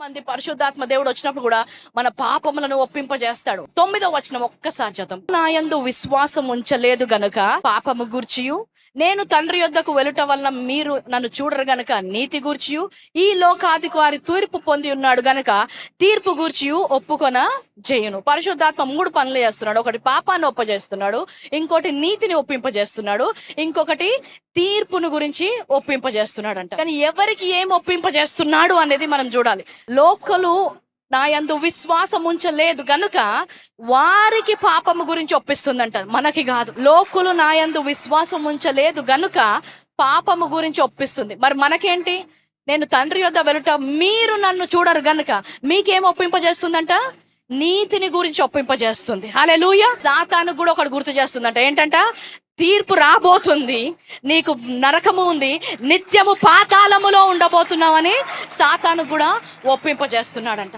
మంది పరిశుద్ధాత్మ దేవుడు వచ్చినప్పుడు కూడా మన పాపములను ఒప్పింపజేస్తాడు. 9వ వచనం ఒక్కసారి చదువు. నా యందు విశ్వాసం ఉంచలేదు గనుక పాపము గూర్చియు, నేను తండ్రి యొద్దకు వెలుట వలన మీరు నన్ను చూడరు గనుక నీతి గూర్చియు, ఈ లోకాధికారి తీర్పు పొంది ఉన్నాడు గనుక తీర్పు గూర్చియు ఒప్పుకొన చేయును. పరిశుద్ధాత్మ 3 పనులు చేస్తున్నాడు. ఒకటి పాపాన్ని ఒప్పజేస్తున్నాడు, ఇంకోటి నీతిని ఒప్పింపజేస్తున్నాడు, ఇంకొకటి తీర్పును గురించి ఒప్పింపజేస్తున్నాడు అంట. కానీ ఎవరికి ఏం ఒప్పింపజేస్తున్నాడు అనేది మనం చూడాలి. లోకలు నా యందు విశ్వాసం ఉంచలేదు గనుక వారికి పాపము గురించి ఒప్పిస్తుందంట, మనకి కాదు. లోకులు నా యందు విశ్వాసం ఉంచలేదు గనుక పాపము గురించి ఒప్పిస్తుంది. మరి మనకేంటి? నేను తండ్రి యొద్ద వెలుట మీరు నన్ను చూడరు గనుక మీకేం ఒప్పింపజేస్తుందంట? నీతిని గురించి ఒప్పింపజేస్తుంది. హల్లెలూయా. సాతాను కూడా ఒకటి గుర్తు చేస్తుందంట. ఏంటంట? తీర్పు రాబోతుంది, నీకు నరకము ఉంది, నిత్యము పాతాళములో ఉండబోతున్నావని సాతాను కూడా ఒప్పింపజేస్తున్నాడంట.